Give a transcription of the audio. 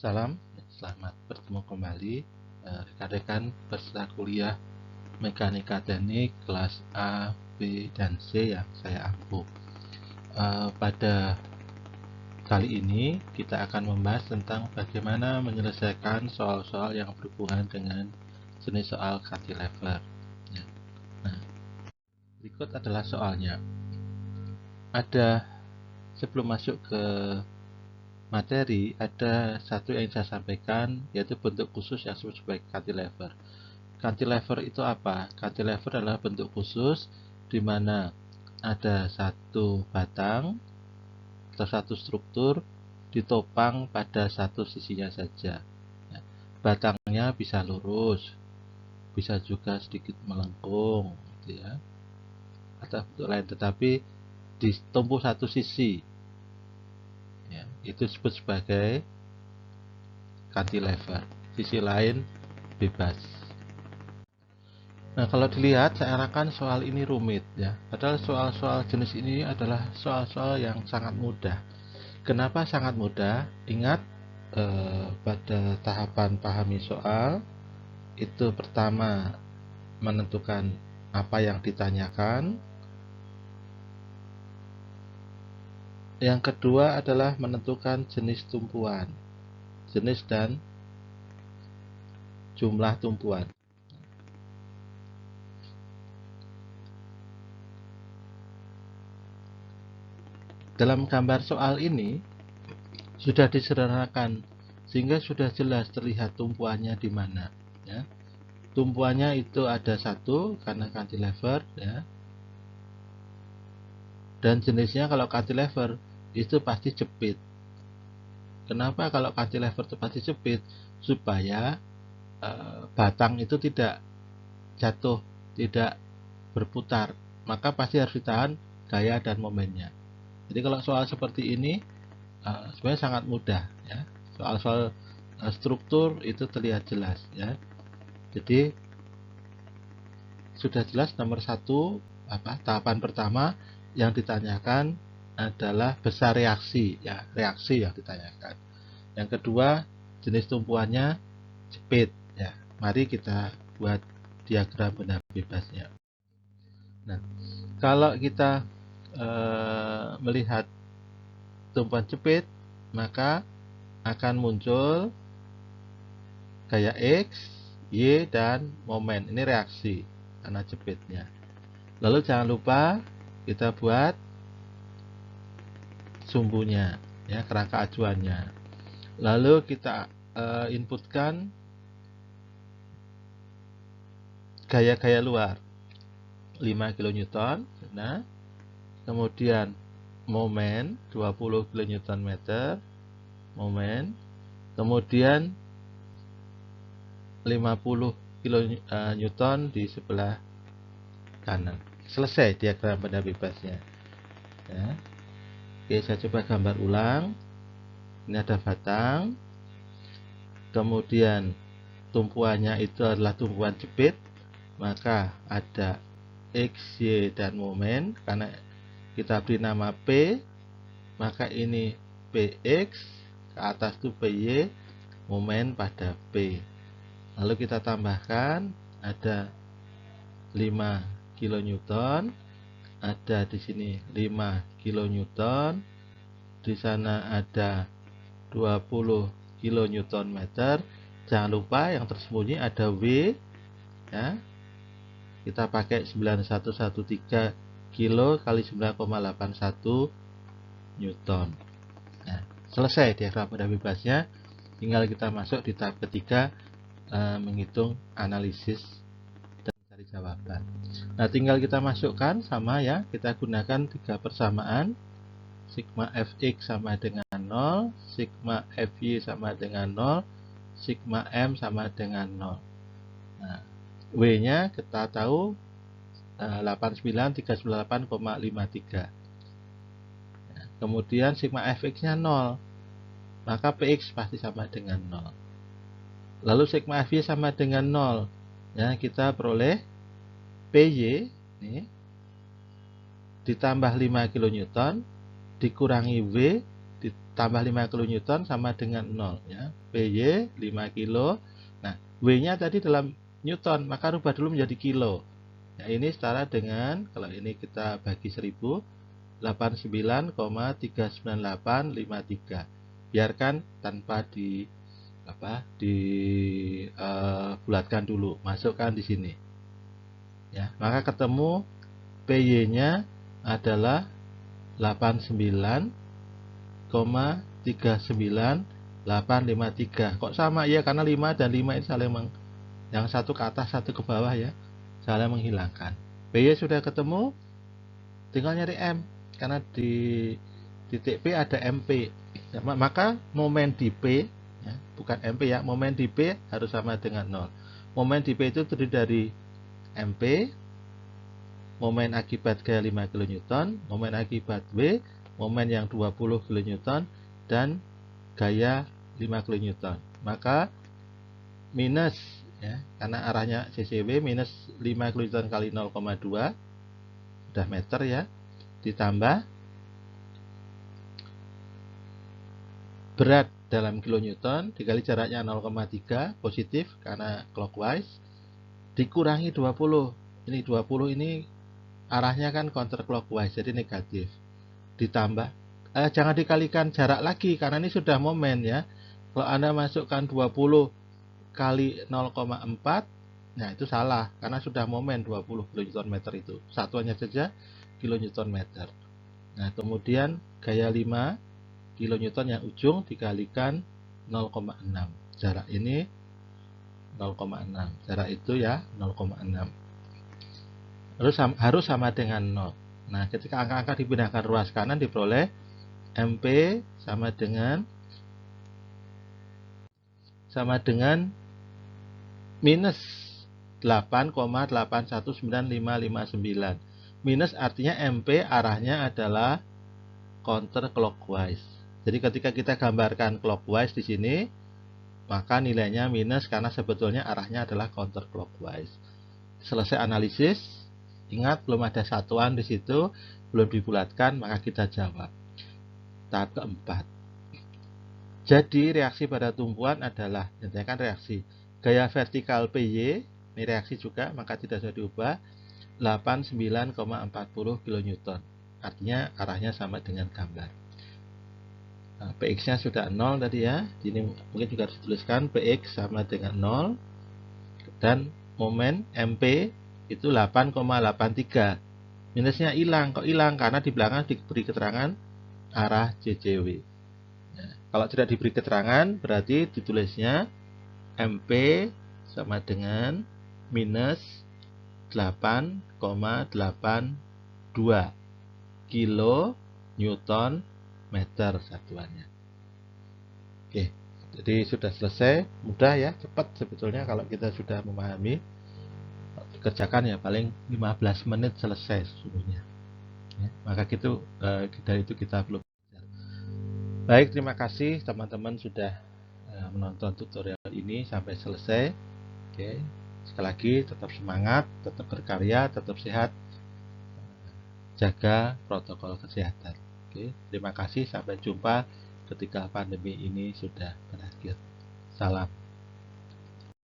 Salam, selamat bertemu kembali rekan-rekan peserta kuliah Mekanika Teknik kelas A, B, dan C yang saya ampu. Pada kali ini kita akan membahas tentang bagaimana menyelesaikan soal-soal yang berhubungan dengan jenis soal cantilever. Nah, berikut adalah soalnya. Sebelum masuk ke materi, ada satu yang saya sampaikan, yaitu bentuk khusus yang disebut sebagai cantilever. Cantilever itu apa? Cantilever adalah bentuk khusus di mana ada satu batang atau satu struktur ditopang pada satu sisinya saja. Batangnya bisa lurus, bisa juga sedikit melengkung, gitu ya, atau bentuk lain, tetapi ditumpu satu sisi. Itu disebut sebagai cantilever. Sisi lain bebas. Nah, kalau dilihat seakan soal ini rumit ya. Padahal soal-soal jenis ini adalah soal-soal yang sangat mudah. Kenapa sangat mudah? Ingat pada tahapan pahami soal itu pertama menentukan apa yang ditanyakan. Yang kedua adalah menentukan jenis tumpuan, jenis dan jumlah tumpuan. Dalam gambar soal ini sudah disederhanakan sehingga sudah jelas terlihat tumpuannya di mana. Ya. Tumpuannya itu ada satu karena cantilever, ya. Dan jenisnya kalau cantilever itu pasti jepit. Kenapa kalau cantilever itu pasti jepit? Supaya batang itu tidak jatuh, tidak berputar, maka pasti harus ditahan gaya dan momennya. Jadi kalau soal seperti ini sebenarnya sangat mudah, ya. Soal-soal struktur itu terlihat jelas, ya. Jadi sudah jelas nomor satu, tahapan pertama yang ditanyakan adalah besar reaksi, ya, reaksi yang ditanyakan. Yang kedua, jenis tumpuannya jepit, ya. Mari kita buat diagram benda bebasnya. Nah, kalau kita melihat tumpuan jepit, maka akan muncul gaya X, Y, dan momen. Ini reaksi karena jepitnya. Lalu jangan lupa kita buat sumbunya, ya, kerangka acuannya. Lalu kita inputkan gaya-gaya luar 5 kN. Nah, kemudian momen 20 kN, momen, kemudian 50 kN di sebelah kanan. Selesai diagram benda bebasnya, ya. Oke, saya coba gambar ulang. Ini ada batang, kemudian tumpuannya itu adalah tumpuan jepit, maka ada X, Y, dan momen. Karena kita beri nama P, maka ini PX, ke atas itu PY, momen pada P. Lalu kita tambahkan ada 5 kN, ada di sini 5 kN, di sana ada 20 kN. Jangan lupa yang tersembunyi ada W, ya. Kita pakai 9113 kilo kali 9,81 Newton. Nah, selesai diagram benda bebasnya. Tinggal kita masuk di tahap ketiga, menghitung analisis dan mencari jawaban. Nah, tinggal kita masukkan sama, ya. Kita gunakan 3 persamaan. Sigma Fx sama dengan 0, sigma Fy sama dengan 0, sigma M sama dengan 0. Nah, W-nya kita tahu 89,398,53. Nah, kemudian sigma Fx-nya 0, maka Px pasti sama dengan 0. Lalu sigma Fy sama dengan 0, ya, kita peroleh Py ini ditambah 5 kN dikurangi W tambah 5 kN sama dengan 0 ya. PY 5 kilo. Nah, W-nya tadi dalam Newton, maka rubah dulu menjadi kilo. Nah, ini setara dengan, kalau ini kita bagi 1000, 89,39853. Biarkan tanpa bulatkan dulu, masukkan di sini. Ya, maka ketemu PY-nya adalah 89,39853. Kok sama ya? Karena 5 dan 5 ini saling yang satu ke atas, satu ke bawah ya, saling menghilangkan. PY sudah ketemu, tinggal nyari M. Karena di titik P ada MP. Ya, maka momen di P, ya, bukan MP ya, momen di P harus sama dengan 0. Momen di P itu terdiri dari MP, momen akibat gaya 5 kN, momen akibat W, momen yang 20 kN, dan gaya 5 kN. Maka minus, ya, karena arahnya CCW, minus 5 kN kali 0,2, sudah meter ya, ditambah berat dalam kilonewton dikali jaraknya 0,3 positif karena clockwise, dikurangi 20. Ini 20 ini arahnya kan counterclockwise, jadi negatif. Ditambah jangan dikalikan jarak lagi karena ini sudah momen ya. Kalau Anda masukkan 20 kali 0,4, nah itu salah karena sudah momen 20 kN itu. Satuannya saja kN. Nah, kemudian gaya 5 kN yang ujung dikalikan 0,6. Jarak ini 0,6. Jarak itu ya 0,6. Harus sama dengan 0. Nah, ketika angka-angka dipindahkan ruas kanan diperoleh MP sama dengan minus 8,819559. Minus artinya MP arahnya adalah counterclockwise. Jadi ketika kita gambarkan clockwise di sini, maka nilainya minus karena sebetulnya arahnya adalah counterclockwise. Selesai analisis, ingat belum ada satuan di situ, belum dibulatkan, maka kita jawab. Tahap keempat. Jadi reaksi pada tumpuan adalah nyatakan reaksi gaya vertikal PY, ini reaksi juga, maka tidak usah diubah, 89,40 kN. Artinya arahnya sama dengan gambar. Nah, PX-nya sudah 0 tadi ya. Ini mungkin juga harus dituliskan PX sama dengan 0. Dan momen MP itu 8,83. Minusnya hilang. Kok hilang? Karena di belakang diberi keterangan arah JJW. Nah, kalau tidak diberi keterangan, berarti ditulisnya MP sama dengan minus 8,82 kilo Newton meter satuannya. Oke, jadi sudah selesai, mudah ya, cepat sebetulnya kalau kita sudah memahami. Kerjakan ya paling 15 menit selesai sesungguhnya. Ya, maka dari itu kita belum. Baik, terima kasih teman-teman sudah menonton tutorial ini sampai selesai. Oke, sekali lagi tetap semangat, tetap berkarya, tetap sehat, jaga protokol kesehatan. Oke, terima kasih, sampai jumpa ketika pandemi ini sudah berakhir. Salam.